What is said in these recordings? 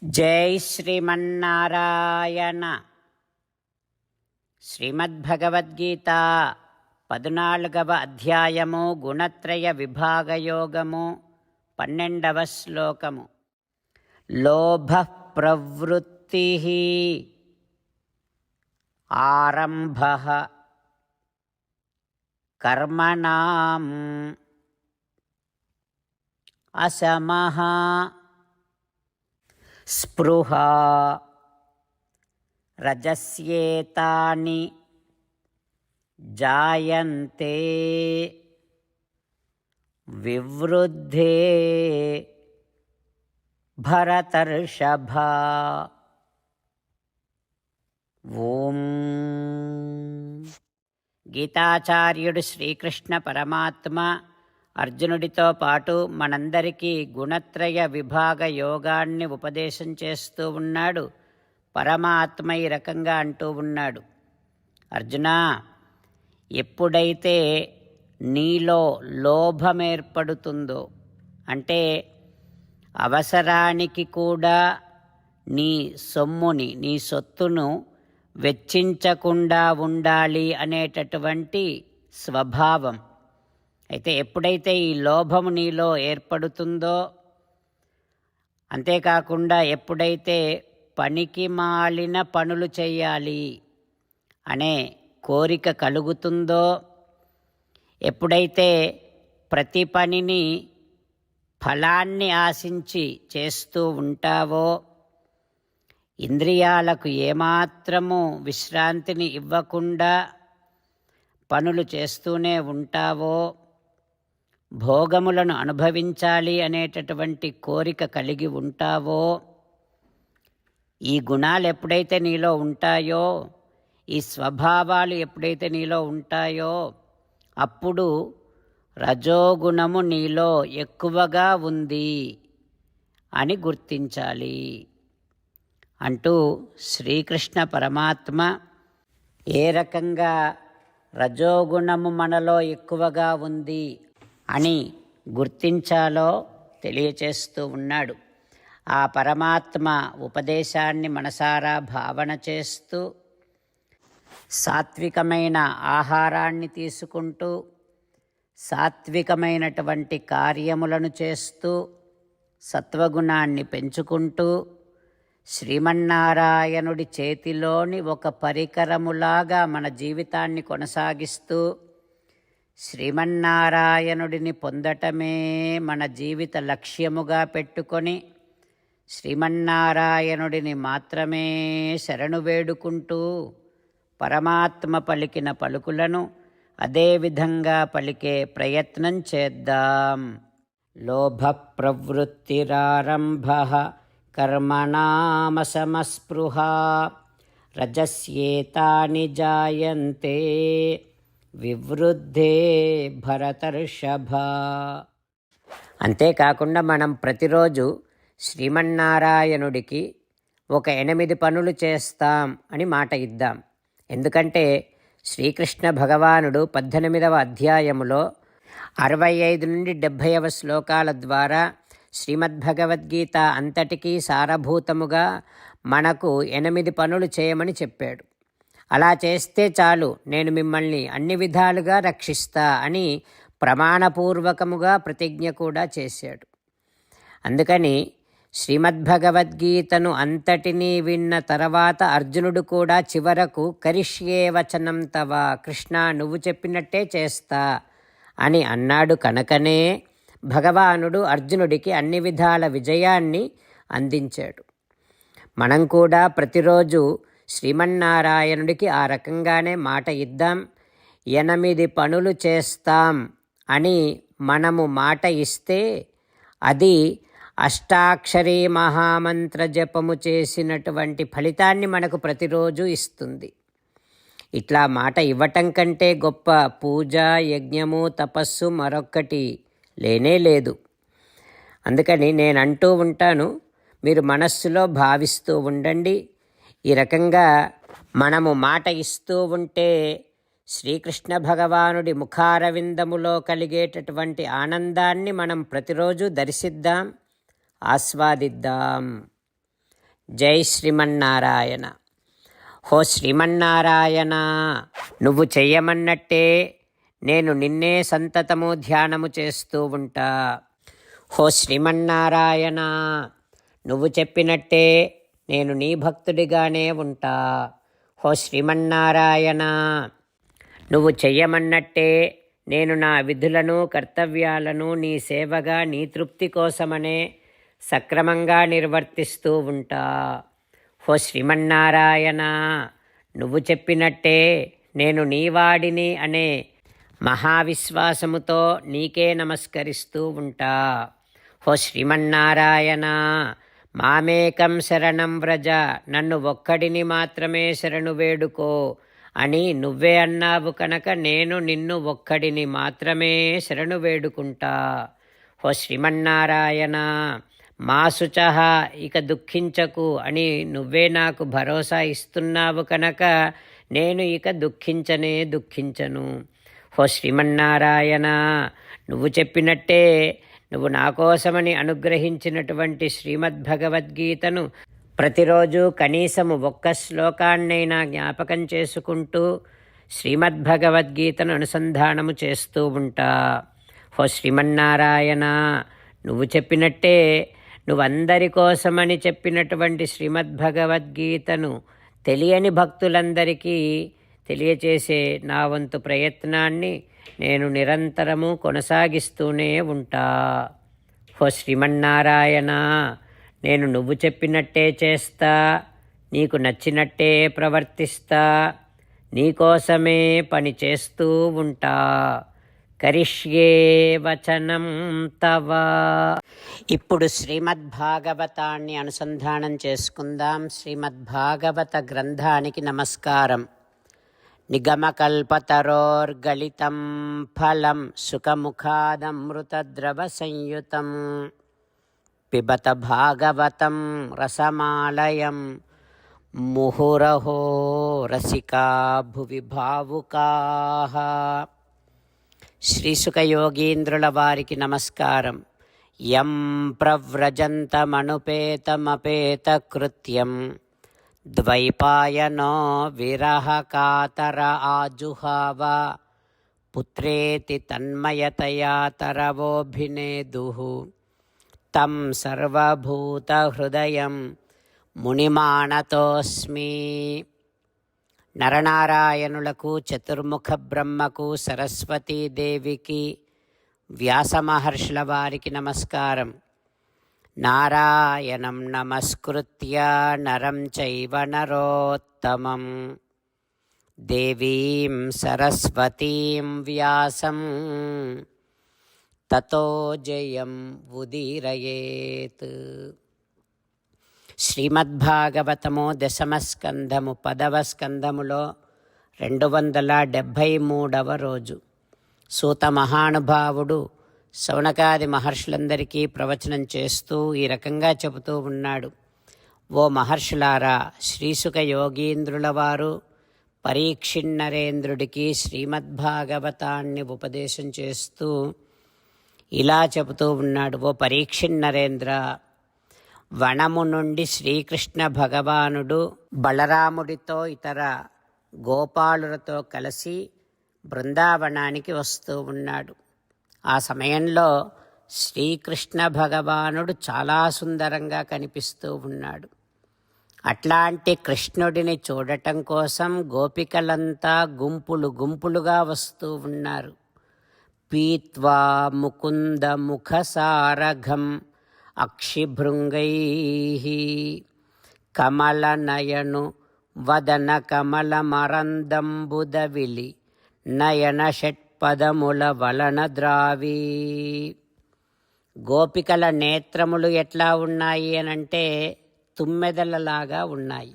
జై శ్రీమన్నారాయణ. శ్రీమద్భగవద్గీత 14వ అధ్యాయము గుణత్రయ విభాగయోగము 12వ శ్లోకము. లోభ ప్రవృత్తి ఆరంభ కర్మణాం అసమః స్పృహా రజస్యేతాని జాయంతే వివృద్ధే భరతర్షభ. ఓం. గీతాచార్యుడు శ్రీకృష్ణ పరమాత్మ అర్జునుడితో పాటు మనందరికీ గుణత్రయ విభాగ యోగాన్ని ఉపదేశం చేస్తూ ఉన్నాడు. పరమాత్మ ఈ రకంగా అంటూ ఉన్నాడు, అర్జునా, ఎప్పుడైతే నీలో లోభం ఏర్పడుతుందో, అంటే అవసరానికి కూడా నీ సొమ్ముని, నీ సొత్తును వెచ్చించకుండా ఉండాలి అనేటటువంటి స్వభావం, అయితే ఎప్పుడైతే ఈ లోభము నీలో ఏర్పడుతుందో, అంతేకాకుండా ఎప్పుడైతే పనికి మాలిన పనులు చేయాలి అనే కోరిక కలుగుతుందో, ఎప్పుడైతే ప్రతి పనిని ఫలాన్ని ఆశించి చేస్తూ ఉంటావో, ఇంద్రియాలకు ఏమాత్రము విశ్రాంతిని ఇవ్వకుండా పనులు చేస్తూనే ఉంటావో, భోగములను అనుభవించాలి అనేటటువంటి కోరిక కలిగి ఉంటావో, ఈ గుణాలు ఎప్పుడైతే నీలో ఉంటాయో, ఈ స్వభావాలు ఎప్పుడైతే నీలో ఉంటాయో, అప్పుడు రజోగుణము నీలో ఎక్కువగా ఉంది అని గుర్తించాలి అంటూ శ్రీకృష్ణ పరమాత్మ ఏ రకంగా రజోగుణము మనలో ఎక్కువగా ఉంది అని గుర్తించాలో తెలియచేస్తూ ఉన్నాడు. ఆ పరమాత్మ ఉపదేశాన్ని మనసారా భావన చేస్తూ, సాత్వికమైన ఆహారాన్ని తీసుకుంటూ, సాత్వికమైనటువంటి కార్యములను చేస్తూ, సత్వగుణాన్ని పెంచుకుంటూ, శ్రీమన్నారాయణుడి చేతిలోని ఒక పరికరములాగా మన జీవితాన్ని కొనసాగిస్తూ, శ్రీమన్నారాయణుడిని పొందటమే మన జీవిత లక్ష్యముగా పెట్టుకొని, శ్రీమన్నారాయణుడిని మాత్రమే శరణు వేడుకుంటూ, పరమాత్మ పలికిన పలుకులను అదేవిధంగా పలికే ప్రయత్నం చేద్దాం. లోభ ప్రవృత్తిరారంభ కర్మణామసమస్పృహా రజస్యేతాని జాయంతే వివృద్ధే భరతర్షభ. అంతేకాకుండా మనం ప్రతిరోజు శ్రీమన్నారాయణుడికి ఒక 8 పనులు చేస్తాం అని మాట ఇద్దాం. ఎందుకంటే శ్రీకృష్ణ భగవానుడు 18వ అధ్యాయములో 65 నుండి 70వ శ్లోకాల ద్వారా శ్రీమద్భగవద్గీత అంతటికీ సారభూతముగా మనకు 8 పనులు చేయమని చెప్పాడు. అలా చేస్తే చాలు, నేను మిమ్మల్ని అన్ని విధాలుగా రక్షిస్తా అని ప్రమాణపూర్వకముగా ప్రతిజ్ఞ కూడా చేశాడు. అందుకని శ్రీమద్భగవద్గీతను అంతటినీ విన్న తర్వాత అర్జునుడు కూడా చివరకు కరిష్యే వచనం తవ, కృష్ణ నువ్వు చెప్పినట్టే చేస్తా అని అన్నాడు. కనుకనే భగవానుడు అర్జునుడికి అన్ని విధాల విజయాన్ని అందించాడు. మనం కూడా ప్రతిరోజు శ్రీమన్నారాయణుడికి ఆ రకంగానే మాట ఇద్దాం. 8 పనులు చేస్తాం అని మనము మాట ఇస్తే అది అష్టాక్షరీ మహామంత్ర జపము చేసినటువంటి ఫలితాన్ని మనకు ప్రతిరోజు ఇస్తుంది. ఇట్లా మాట ఇవ్వటం కంటే గొప్ప పూజ, యజ్ఞము, తపస్సు మరొక్కటి లేనే లేదు. అందుకని నేను అంటూ ఉంటాను, మీరు మనస్సులో భావిస్తూ ఉండండి. ఈ రకంగా మనము మాట ఇస్తూ ఉంటే శ్రీకృష్ణ భగవానుడి ముఖారవిందములో కలిగేటటువంటి ఆనందాన్ని మనం ప్రతిరోజు దర్శిద్దాం, ఆస్వాదిద్దాం. జై శ్రీమన్నారాయణ. హో శ్రీమన్నారాయణ, నువ్వు చెయ్యమన్నట్టే నేను నిన్నే సంతతము ధ్యానము చేస్తూ ఉంటా. హో శ్రీమన్నారాయణ, నువ్వు చెప్పినట్టే నేను నీ భక్తుడిగానే ఉంటా. హో శ్రీమన్నారాయణ, నువ్వు చెయ్యమన్నట్టే నేను నా విధులను కర్తవ్యాలను నీ సేవగా నీ తృప్తి కోసమనే సక్రమంగా నిర్వర్తిస్తూ ఉంటా. హో శ్రీమన్నారాయణ, నువ్వు చెప్పినట్టే నేను నీవాడిని అనే మహావిశ్వాసముతో నీకే నమస్కరిస్తూ ఉంటా. హో శ్రీమన్నారాయణ, మామేకం శరణం వ్రజ, నన్ను ఒక్కడిని మాత్రమే శరణు వేడుకో అని నువ్వే అన్నావు కనుక నేను నిన్ను ఒక్కడిని మాత్రమే శరణు వేడుకుంటా. హో శ్రీమన్నారాయణ, మా శుచః, ఇక దుఃఖించకు అని నువ్వే నాకు భరోసా ఇస్తున్నావు కనుక నేను ఇక దుఃఖించను. హో శ్రీమన్నారాయణ, నువ్వు చెప్పినట్టే నువ్వు నా కోసమని అనుగ్రహించినటువంటి శ్రీమద్భగవద్గీతను ప్రతిరోజు కనీసము ఒక్క శ్లోకాన్నైనా జ్ఞాపకం చేసుకుంటూ శ్రీమద్భగవద్గీతను అనుసంధానము చేస్తూ ఉంటా. హో శ్రీమన్నారాయణ, నువ్వు చెప్పినట్టే నువ్వందరి కోసమని చెప్పినటువంటి శ్రీమద్భగవద్గీతను తెలియని భక్తులందరికీ తెలియచేసే నా వంతు ప్రయత్నాన్ని నేను నిరంతరము కొనసాగిస్తూనే ఉంటా. హో శ్రీమన్నారాయణ, నేను నువ్వు చెప్పినట్టే చేస్తా, నీకు నచ్చినట్టే ప్రవర్తిస్తా, నీకోసమే పని చేస్తూ ఉంటా. కరిష్యే వచనం తవ. ఇప్పుడు శ్రీమద్భాగవతాన్ని అనుసంధానం చేసుకుందాం. శ్రీమద్భాగవత గ్రంథానికి నమస్కారం. నిగమకల్పతరోర్గళితం ఫలం సుఖముఖాదమృతద్రవ సంయుతం పిబత భాగవతం రసమాలయం ముహురహో రసికా భువి భావుకాః. శ్రీసుఖయోగీంద్రుల వారికి నమస్కారం. యం ప్రవ్రజంతమనుపేతమపేతకృత్యం ద్వైపాయనో విరహకాతర ఆజుహావ పుత్రేతి తన్మయతయా తరవోభినేదుః తం సర్వభూతహృదయం మునిమానతోస్మి. నరనారాయణులకు, చతుర్ముఖ బ్రహ్మకు, సరస్వతీదేవికి, వ్యాసమహర్షుల వారికి నమస్కారం. నారాయణం నమస్కృత్య నరం చైవ నరోత్తమం దేవీం సరస్వతీం వ్యాసం తతో జయం ఉదీరయేత్. శ్రీమద్భాగవతము దశమస్కంధము 10వ స్కంధములో 273వ రోజు. సూత మహానుభావుడు శౌనకాది మహర్షులందరికీ ప్రవచనం చేస్తూ ఈ రకంగా చెబుతూ ఉన్నాడు. ఓ మహర్షులారా, శ్రీసుఖ యోగీంద్రుల వారు పరీక్షిన్నరేంద్రుడికి శ్రీమద్భాగవతాన్ని ఉపదేశం చేస్తూ ఇలా చెబుతూ ఉన్నాడు. ఓ పరీక్షిన్నరేంద్ర, వనము నుండి శ్రీకృష్ణ భగవానుడు బలరాముడితో ఇతర గోపాలులతో కలిసి బృందావనానికి వస్తూ ఉన్నాడు. ఆ సమయంలో శ్రీకృష్ణ భగవానుడు చాలా సుందరంగా కనిపిస్తూ ఉన్నాడు. అట్లాంటి కృష్ణుడిని చూడటం కోసం గోపికలంతా గుంపులు గుంపులుగా వస్తూ ఉన్నారు. పీత్వా ముకుంద ముఖసారఘం అక్షిభృంగైః కమలనయను వదన కమలమరందంబుదవిలి నయన షట్పదముల వలన ద్రావీ. గోపికల నేత్రములు ఎట్లా ఉన్నాయి అనంటే తుమ్మెదలలాగా ఉన్నాయి.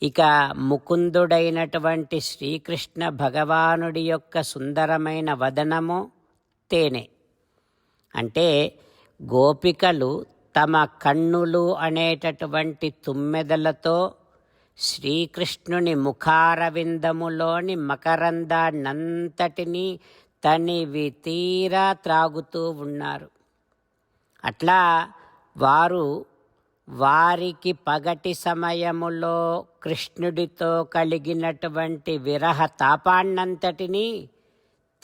ఇక ముకుందుడైనటువంటి శ్రీకృష్ణ భగవానుడి యొక్క సుందరమైన వదనము తేనె. అంటే గోపికలు తమ కన్నులు అనేటటువంటి తుమ్మెదలతో శ్రీకృష్ణుని ముఖారవిందములోని మకరందాన్నంతటినీ తనివి తీరా త్రాగుతూ ఉన్నారు. అట్లా వారు వారికి పగటి సమయములో కృష్ణుడితో కలిగినటువంటి విరహ తాపాన్నంతటినీ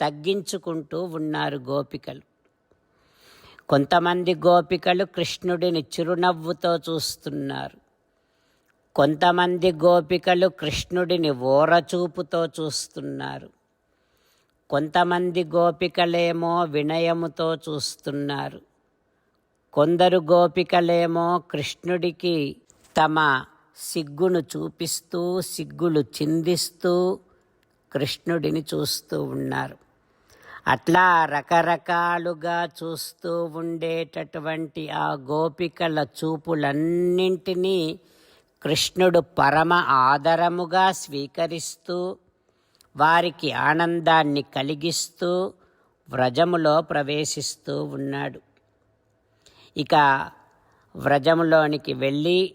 తగ్గించుకుంటూ ఉన్నారు గోపికలు. కొంతమంది గోపికలు కృష్ణుడిని చిరునవ్వుతో చూస్తున్నారు. కొంతమంది గోపికలు కృష్ణుడిని ఓరచూపుతో చూస్తున్నారు. కొంతమంది గోపికలేమో వినయముతో చూస్తున్నారు. కొందరు గోపికలేమో కృష్ణుడికి తమ సిగ్గును చూపిస్తూ సిగ్గులు చిందిస్తూ కృష్ణుడిని చూస్తూ ఉన్నారు. అట్లా రకరకాలుగా చూస్తూ ఉండేటటువంటి ఆ గోపికల చూపులన్నింటినీ కృష్ణుడు పరమ ఆదరముగా స్వీకరిస్తూ వారికి ఆనందాన్ని కలిగిస్తూ వ్రజములో ప్రవేశిస్తూ ఉన్నాడు. ఇక వ్రజములోనికి వెళ్ళి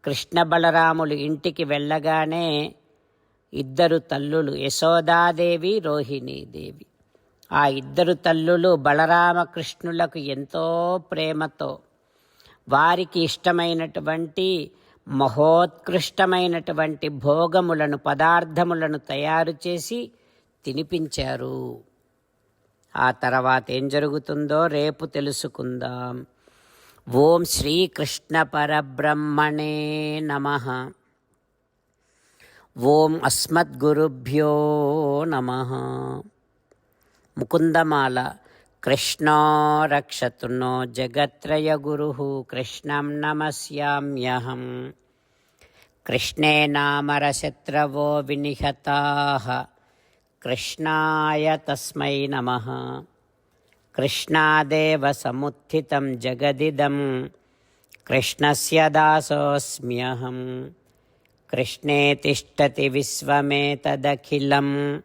కృష్ణ బలరాములు ఇంటికి వెళ్ళగానే ఇద్దరు తల్లులు యశోదాదేవి, రోహిణీదేవి, ఆ ఇద్దరు తల్లులు బలరామకృష్ణులకు ఎంతో ప్రేమతో వారికి ఇష్టమైనటువంటి మహోత్కృష్టమైనటువంటి భోగములను పదార్థములను తయారు చేసి తినిపించారు. ఆ తర్వాత ఏం జరుగుతుందో రేపు తెలుసుకుందాం. ఓం శ్రీకృష్ణ పరబ్రహ్మణే నమః. ఓం అస్మద్గురుభ్యో నమః. ముకుందమాల. కృష్ణో రక్షతు నో జగత్రయ గురుః కృష్ణం నమస్యామ్యహం. కృష్ణే నామరశత్రవో వినిహతాః కృష్ణాయ తస్మై నమః. కృష్ణాదేవ సముత్థితం జగదిదం కృష్ణస్య దాసోऽస్మ్యహం. కృష్ణే తిష్టతి విశ్వమేతదఖిలం.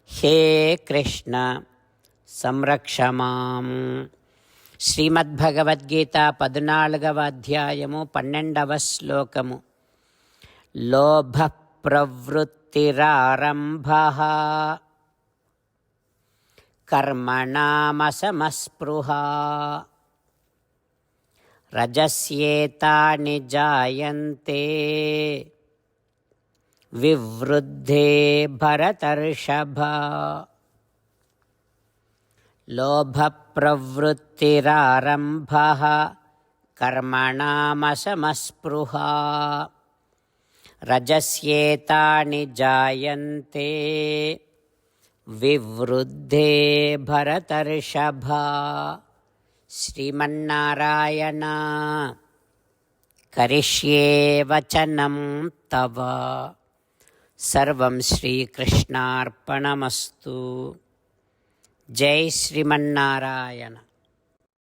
హే కృష్ణ సంరక్ష మాం. శ్రీమద్భగవద్గీత 14వ అధ్యాయము 12వ శ్లోకము. లోభ ప్రవృత్తిరారంభః కర్మణామసమస్పృహా రజస్యేతాని జాయంతే వివృద్ధే భరతర్షభ. లోభ ప్రవృత్తిరారంభః కర్మణామసమస్పృహా రజస్యేతాని జాయంతే వివృద్ధే భరతర్షభ. శ్రీమన్నారాయణ కరిష్యే వచనం తవ. సర్వం శ్రీకృష్ణార్పణమస్తు. జై శ్రీమన్నారాయణ.